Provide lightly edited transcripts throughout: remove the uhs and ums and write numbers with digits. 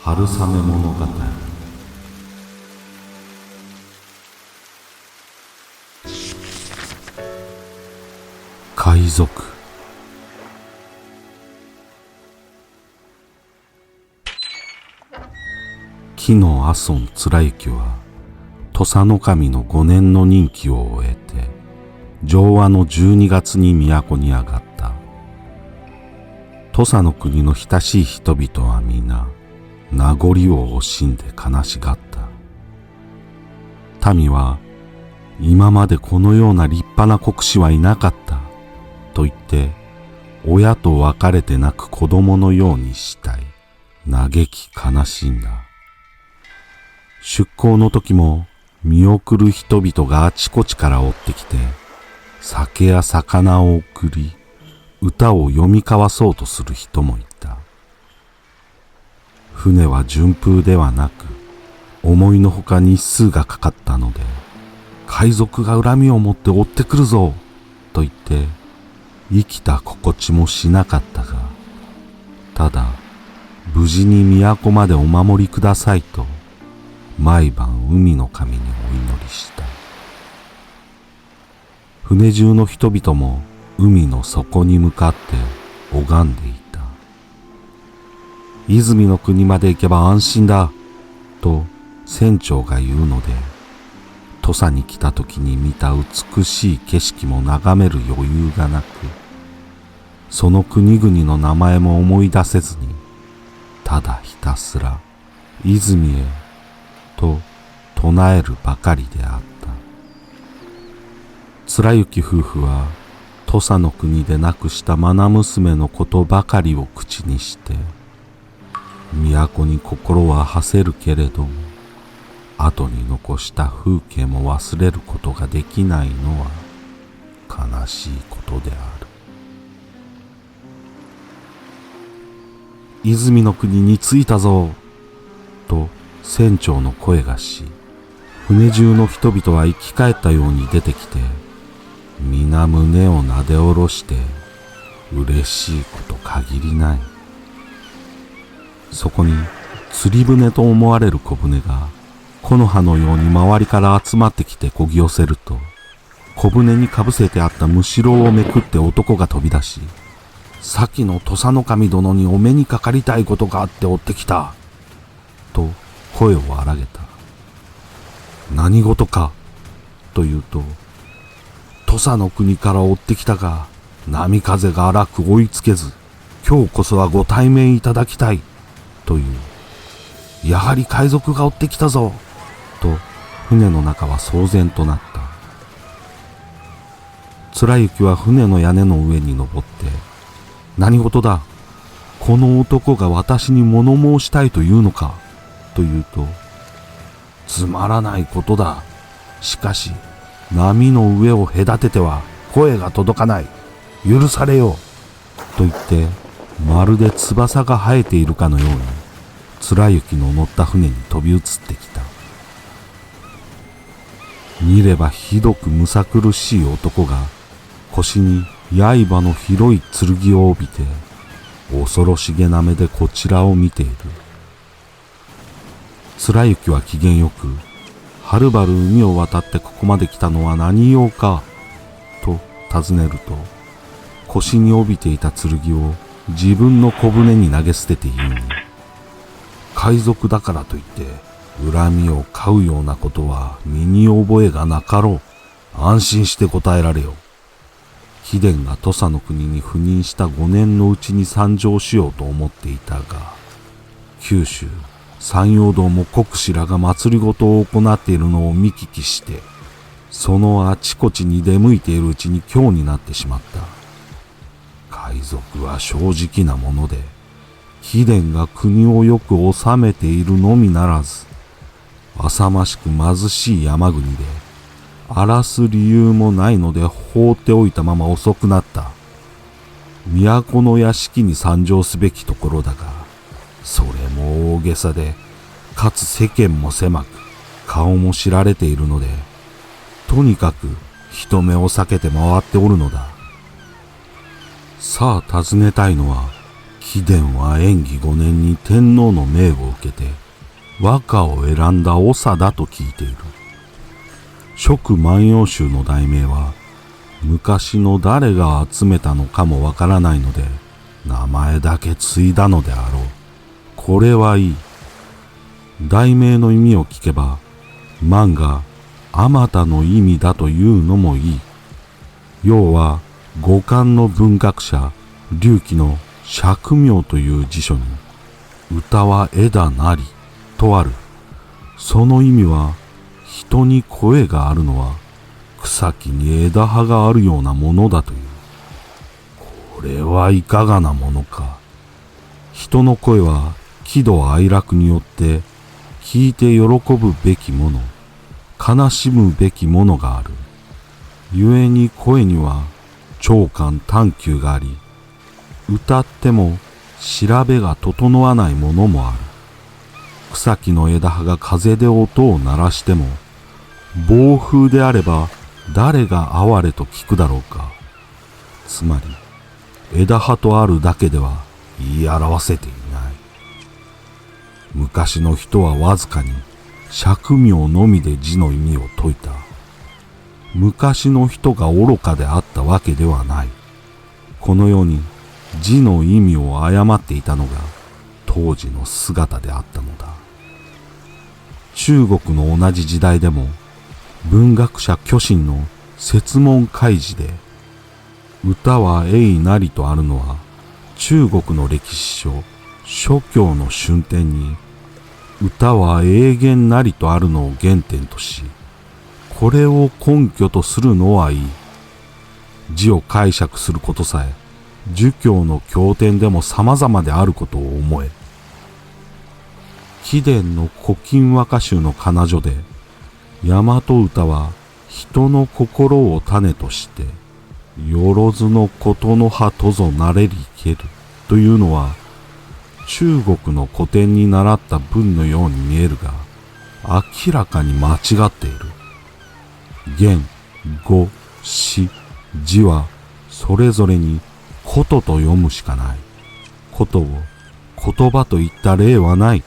春雨物語。海賊。木の阿孫貫之は土佐守の5年の任期を終えて昭和の12月に都に上がった。土佐の国の親しい人々は皆名残を惜しんで悲しがった。民は今までこのような立派な国士はいなかったと言って親と別れて泣く子供のようにしたい嘆き悲しんだ。出港の時も見送る人々があちこちから追ってきて酒や魚を送り歌を読み交わそうとする人もいた。船は順風ではなく思いのほか日数がかかったので海賊が恨みを持って追ってくるぞと言って生きた心地もしなかったが、ただ無事に都までお守りくださいと毎晩海の神にお祈りした。船中の人々も海の底に向かって拝んでいた。泉の国まで行けば安心だと船長が言うので、土佐に来た時に見た美しい景色も眺める余裕がなく、その国々の名前も思い出せずに、ただひたすら泉へと唱えるばかりであった。貫之夫婦は土佐の国で亡くした愛娘のことばかりを口にして、都に心は馳せるけれども、後に残した風景も忘れることができないのは悲しいことである。泉の国に着いたぞと船長の声がし、船中の人々は生き返ったように出てきて、皆胸をなで下ろして嬉しいこと限りない。そこに釣り船と思われる小舟が木の葉のように周りから集まってきて漕ぎ寄せると、小舟にかぶせてあったむしろをめくって男が飛び出し、先の土佐守殿にお目にかかりたいことがあって追ってきたと声を荒げた。何事かというと、土佐の国から追ってきたが波風が荒く追いつけず、今日こそはご対面いただきたいという。やはり海賊が追ってきたぞと船の中は騒然となった。貫之は船の屋根の上に登って、何事だ、この男が私に物申したいというのかと言うと、つまらないことだ。しかし波の上を隔てては声が届かない。許されよと言って、まるで翼が生えているかのように貫之の乗った船に飛び移ってきた。見ればひどくむさ苦しい男が腰に刃の広い剣を帯びて恐ろしげな目でこちらを見ている。貫之は機嫌よく、はるばる海を渡ってここまで来たのは何用かと尋ねると、腰に帯びていた剣を自分の小舟に投げ捨てて言うに、海賊だからといって恨みを買うようなことは身に覚えがなかろう。安心して答えられよ。貴殿が土佐の国に赴任した5年のうちに参上しようと思っていたが、九州山陽道も国士らが祭りごとを行っているのを見聞きして、そのあちこちに出向いているうちに今日になってしまった。海賊は正直なもので、貴殿が国をよく治めているのみならず、浅ましく貧しい山国で荒らす理由もないので放っておいたまま遅くなった。都の屋敷に参上すべきところだが、それも大げさで、かつ世間も狭く顔も知られているので、とにかく人目を避けて回っておるのだ。さあ尋ねたいのは、貴殿は延喜5年に天皇の命を受けて和歌を選んだ長だと聞いている。蜀万葉集の題名は昔の誰が集めたのかもわからないので名前だけ継いだのであろう。これはいい。題名の意味を聞けば万があまたの意味だというのもいい。要は五漢の文学者劉記の釈明という辞書に歌は枝なりとある。その意味は人に声があるのは草木に枝葉があるようなものだという。これはいかがなものか。人の声は喜怒哀楽によって聞いて喜ぶべきもの、悲しむべきものがある。故に声には長短短急があり、歌っても調べが整わないものもある。草木の枝葉が風で音を鳴らしても、暴風であれば誰が哀れと聞くだろうか。つまり枝葉とあるだけでは言い表せていない。昔の人はわずかに釈明のみで字の意味を説いた。昔の人が愚かであったわけではない。このように字の意味を誤っていたのが当時の姿であったのだ。中国の同じ時代でも文学者巨神の説問開示で歌は永なりとあるのは中国の歴史書諸教の春典に歌は永遠なりとあるのを原点とし、これを根拠とするのはいい。字を解釈することさえ儒教の経典でも様々であることを思え。貴殿の古今和歌集の仮名序で大和歌は人の心を種としてよろずのことの葉とぞなれりけるというのは中国の古典に習った文のように見えるが明らかに間違っている。言、語、詩、字はそれぞれにことと読むしかない。ことを言葉と言った例はない。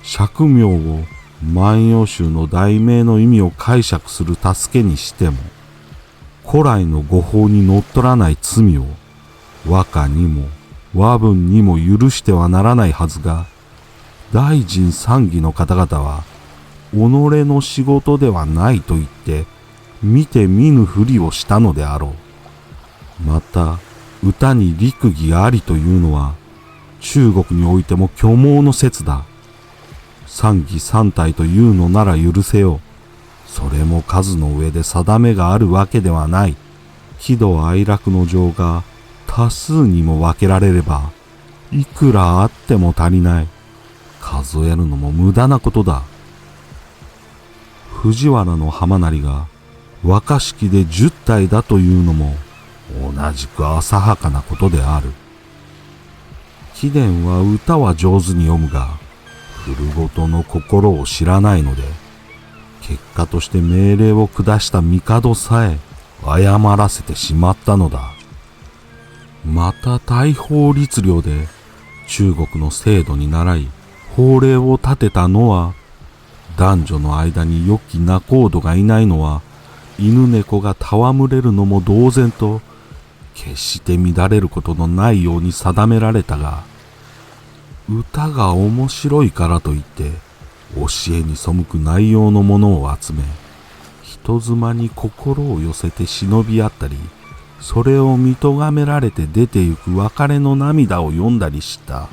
釈明を万葉集の題名の意味を解釈する助けにしても、古来の語法にのっとらない罪を和歌にも和文にも許してはならないはずが、大臣参議の方々は己の仕事ではないと言って見て見ぬふりをしたのであろう。また歌に陸儀ありというのは中国においても虚妄の説だ。三義三体というのなら許せよう。それも数の上で定めがあるわけではない。喜怒哀楽の情が多数にも分けられればいくらあっても足りない。数えるのも無駄なことだ。藤原の浜成が和歌式で10体だというのも同じく浅はかなことである。貴殿は歌は上手に読むが古事の心を知らないので、結果として命令を下した帝さえ誤らせてしまったのだ。また大法律令で中国の制度に倣い法令を立てたのは、男女の間に良き仲人がいないのは犬猫が戯れるのも同然と決して乱れることのないように定められたが、歌が面白いからといって教えに背く内容のものを集め、人妻に心を寄せて忍び合ったり、それを見とがめられて出てゆく別れの涙を読んだりした。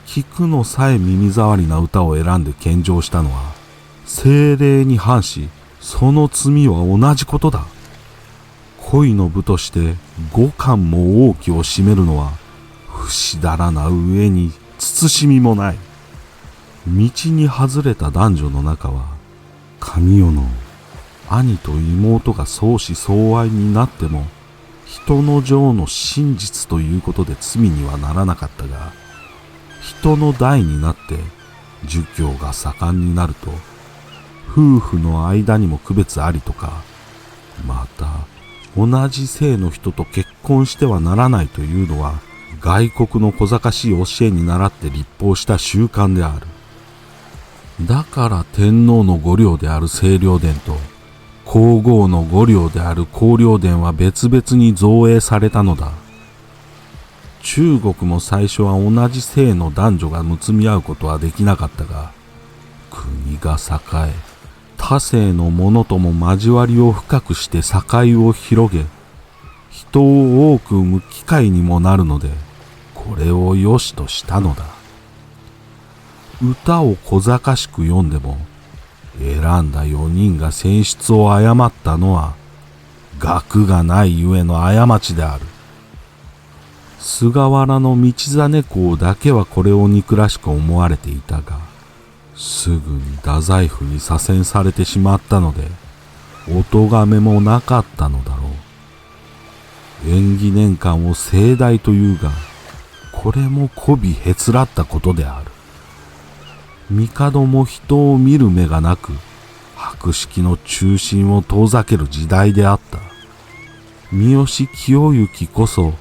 聞くのさえ耳障りな歌を選んで献上したのは聖霊に反し、その罪は同じことだ。恋の部として五感も王旗を占めるのは不死だらな上に慎みもない。道に外れた男女の中は神代の兄と妹が相思相愛になっても人の情の真実ということで罪にはならなかったが、人の代になって儒教が盛んになると夫婦の間にも区別ありとか、また同じ性の人と結婚してはならないというのは外国の小賢しい教えに倣って立法した習慣である。だから天皇の御陵である清涼殿と皇后の御陵である光陵殿は別々に造営されたのだ。中国も最初は同じ姓の男女が結み合うことはできなかったが、国が栄え、他姓の者とも交わりを深くして境を広げ、人を多く生む機会にもなるので、これを良しとしたのだ。歌を小賢しく読んでも、選んだ4人が選出を誤ったのは、学がないゆえの過ちである。菅原道真公だけはこれを憎らしく思われていたが、すぐに太宰府に左遷されてしまったので、お咎めもなかったのだろう。延喜年間を盛大というが、これも媚びへつらったことである。帝も人を見る目がなく、博識の中心を遠ざける時代であった。三好清行こそ、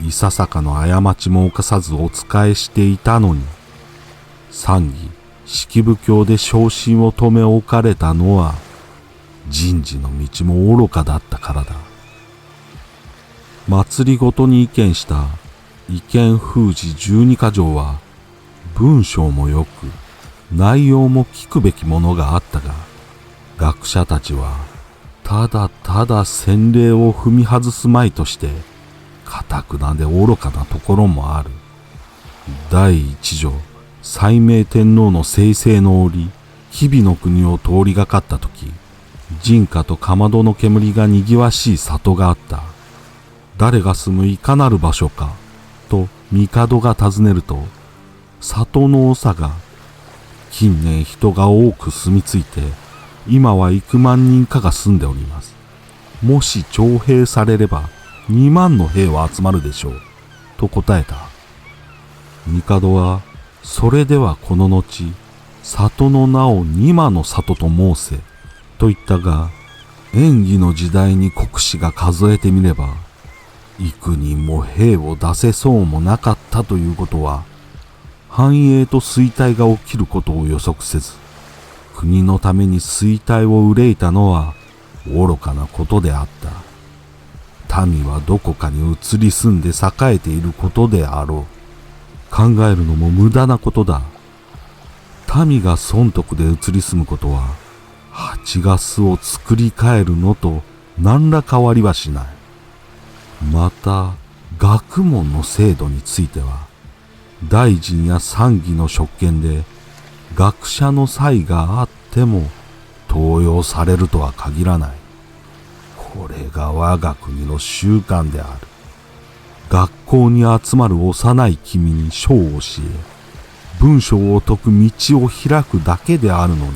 いささかの過ちも犯さずお仕えしていたのに、参議、式部卿で昇進を止め置かれたのは、人事の道も愚かだったからだ。祭りごとに意見した意見封じ12か条は、文章もよく、内容も聞くべきものがあったが、学者たちは、ただただ先例を踏み外すまいとして、堅くなで愚かなところもある。第一条、斉明天皇の逝世の折、吉備の国を通りがかったとき、人家とかまどの煙がにぎわしい里があった。誰が住むいかなる場所か、と帝が尋ねると、里の長が、近年人が多く住み着いて、今は幾万人かが住んでおります。もし徴兵されれば、2万の兵は集まるでしょう、と答えた。帝は、それではこの後、里の名を二万の里と申せ、と言ったが、延喜の時代に国司が数えてみれば、幾人も兵を出せそうもなかったということは、繁栄と衰退が起きることを予測せず、国のために衰退を憂いたのは愚かなことであった。民はどこかに移り住んで栄えていることであろう。考えるのも無駄なことだ。民が損得で移り住むことは、蜂が巣を作り変えるのと何ら変わりはしない。また、学問の制度については、大臣や参議の職権で、学者の才があっても、登用されるとは限らない。これが我が国の習慣である。学校に集まる幼い君に書を教え、文章を解く道を開くだけであるのに、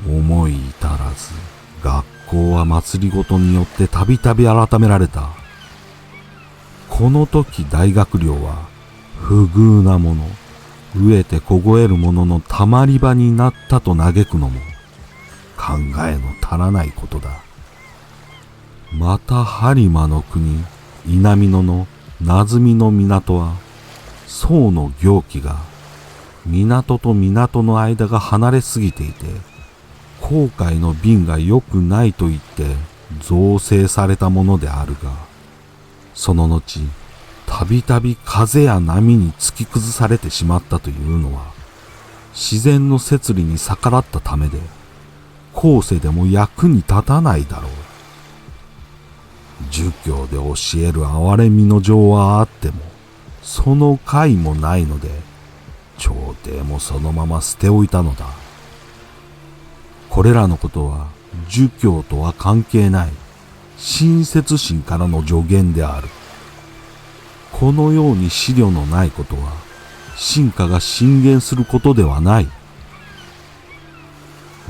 思い至らず、学校は祭りごとによってたびたび改められた。この時大学寮は、不遇なもの、飢えて凍えるもののたまり場になったと嘆くのも、考えの足らないことだ。また播磨の国、稲美野の名積の港は、宋の行基が、港と港の間が離れすぎていて、航海の便が良くないと言って造成されたものであるが、その後、たびたび風や波に突き崩されてしまったというのは、自然の摂理に逆らったためで、後世でも役に立たないだろう。儒教で教える憐れみの情はあっても、その甲斐もないので、朝廷もそのまま捨て置いたのだ。これらのことは儒教とは関係ない親切心からの助言である。このように資料のないことは、臣下が進言することではない。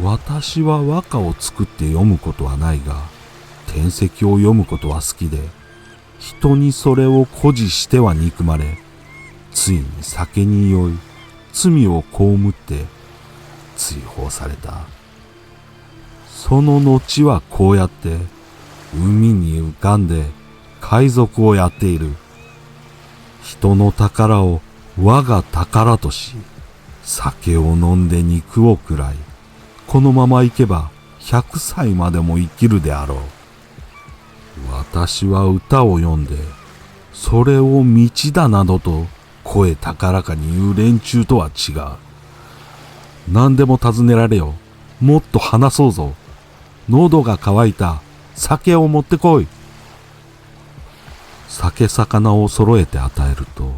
私は和歌を作って読むことはないが、典籍を読むことは好きで、人にそれを誇示しては憎まれ、ついに酒に酔い、罪を被って追放された。その後はこうやって海に浮かんで海賊をやっている。人の宝を我が宝とし、酒を飲んで肉を食らい、このままいけば100歳までも生きるであろう。私は歌を読んで、それを道だなどと声高らかに言う連中とは違う。何でも尋ねられよ。もっと話そうぞ。喉が渇いた。酒を持ってこい。酒魚を揃えて与えると、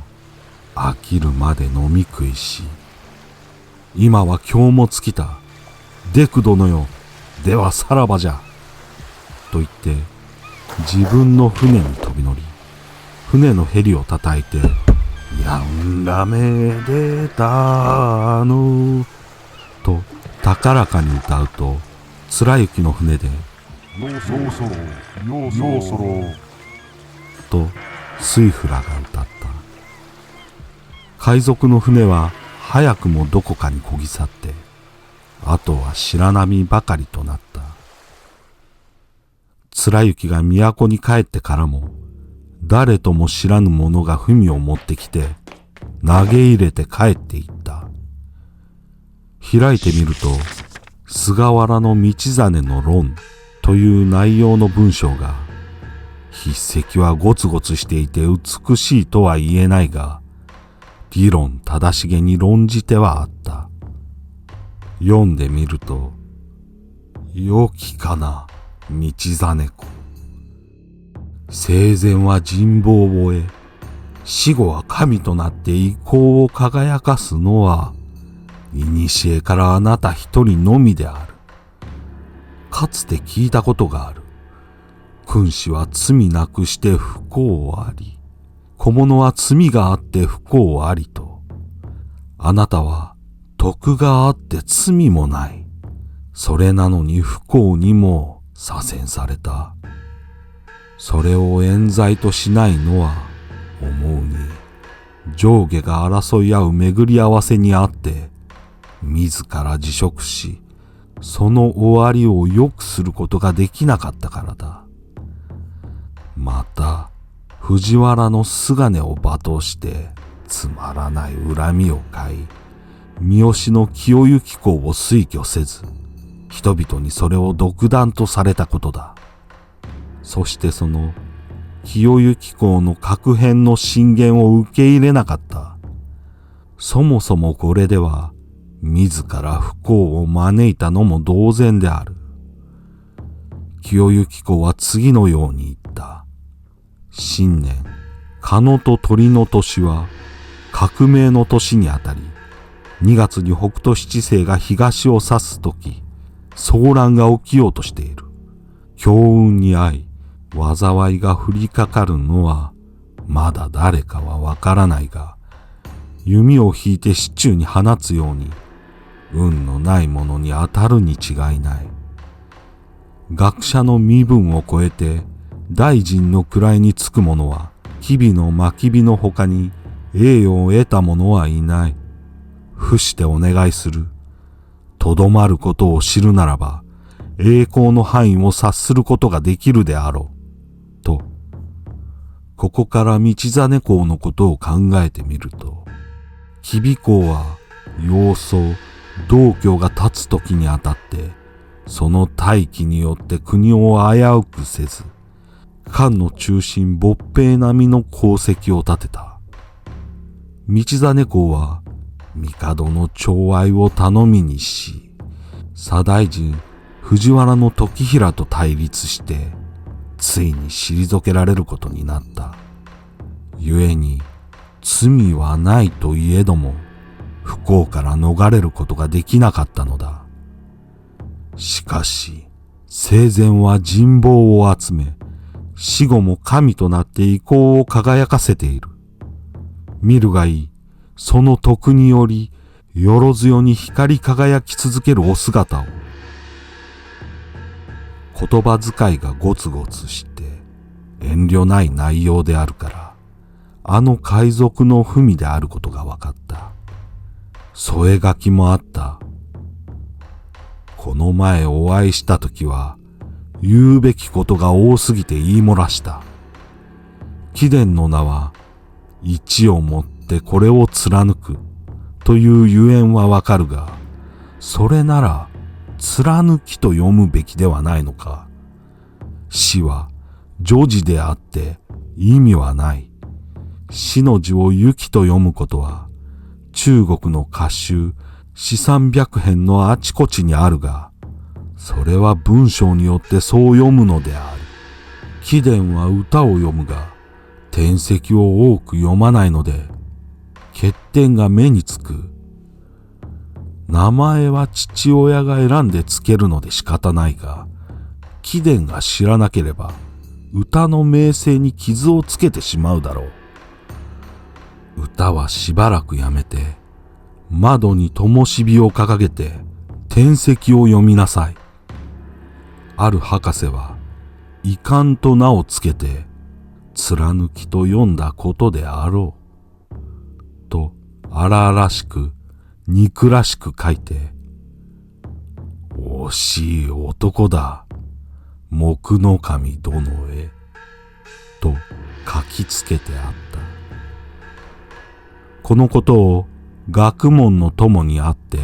飽きるまで飲み食いし、今は今日も尽きた。デク殿よ。ではさらばじゃ。と言って、自分の船に飛び乗り、船のヘリを叩いて、やんらめでたのと高らかに歌うと、貫之の船で、ようそろ、ようそろ、と水夫らが歌った。海賊の船は早くもどこかに漕ぎ去って、あとは白波ばかりとなった。貫之が都に帰ってからも、誰とも知らぬ者が文を持ってきて、投げ入れて帰っていった。開いてみると、菅原道真の論という内容の文章が、筆跡はゴツゴツしていて美しいとは言えないが、議論正しげに論じてはあった。読んでみると、良きかな、道真公。生前は人望を得、死後は神となって威光を輝かすのは、古からあなた一人のみである。かつて聞いたことがある。君子は罪なくして不幸あり、小物は罪があって不幸ありと。あなたは徳があって罪もない。それなのに不幸にも左遷された。それを冤罪としないのは、思うに、上下が争い合う巡り合わせにあって、自ら辞職し、その終わりを良くすることができなかったからだ。また、藤原の菅を罵倒して、つまらない恨みを買い、三好の清行公を推挙せず、人々にそれを独断とされたことだ。そしてその清行公の確変の進言を受け入れなかった。そもそもこれでは自ら不幸を招いたのも同然である。清行公は次のように言った。新年、蚊野と鳥の年は革命の年にあたり、2月に北斗七星が東を指すとき、騒乱が起きようとしている。強運に遭い、災いが降りかかるのは、まだ誰かはわからないが、弓を引いて市中に放つように、運のないものに当たるに違いない。学者の身分を超えて、大臣の位につく者は、吉備の真備の他に栄誉を得た者はいない。伏してお願いする。とどまることを知るならば、栄光の範囲を察することができるであろう。と、ここから道真公のことを考えてみると、吉備公は要衝、道教が立つ時にあたって、その大気によって国を危うくせず、漢の中心勃兵並みの功績を立てた。道真公は、帝の寵愛を頼みにし、左大臣藤原の時平と対立して、ついに退けられることになった。故に、罪はないといえども、不幸から逃れることができなかったのだ。しかし、生前は人望を集め、死後も神となって威光を輝かせている。見るがいい、その徳により、よろずよに光り輝き続けるお姿を。言葉遣いがゴツゴツして、遠慮ない内容であるから、あの海賊の文であることが分かった。添え書きもあった。この前お会いしたときは、言うべきことが多すぎて言い漏らした。貴殿の名は、一をもってこれを貫くというゆえんはわかるが、それなら貫きと読むべきではないのか。死は女字であって意味はない。死の字を雪と読むことは中国の歌集詩300編のあちこちにあるが、それは文章によってそう読むのである。貴殿は歌を読むが、典籍を多く読まないので、欠点が目につく。名前は父親が選んでつけるので仕方ないが、貴殿が知らなければ、歌の名声に傷をつけてしまうだろう。歌はしばらくやめて、窓に灯火を掲げて、典籍を読みなさい。ある博士は、遺憾と名をつけて、貫きと読んだことであろう。と、荒々しく、憎らしく書いて、惜しい男だ。木の神殿へ。と書きつけてあった。このことを学問の友に会って、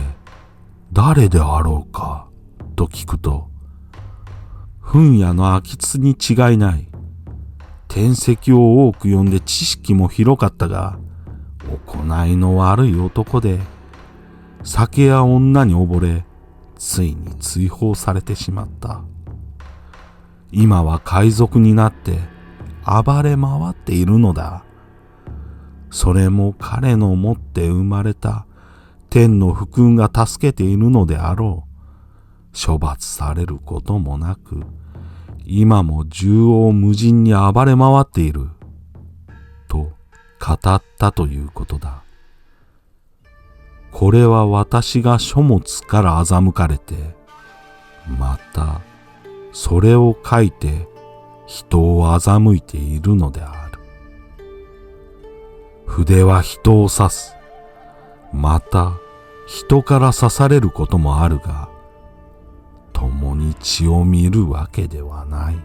誰であろうか、と聞くと、糞屋の秋津に違いない。典籍を多く読んで知識も広かったが、行いの悪い男で、酒や女に溺れ、ついに追放されてしまった。今は海賊になって暴れ回っているのだ。それも彼の持って生まれた天の福運が助けているのであろう。処罰されることもなく、今も縦横無尽に暴れ回っている。と語ったということだ。これは私が書物から欺かれて、またそれを書いて人を欺いているのである。筆は人を刺す。また人から刺されることもあるが、共に血を見るわけではない。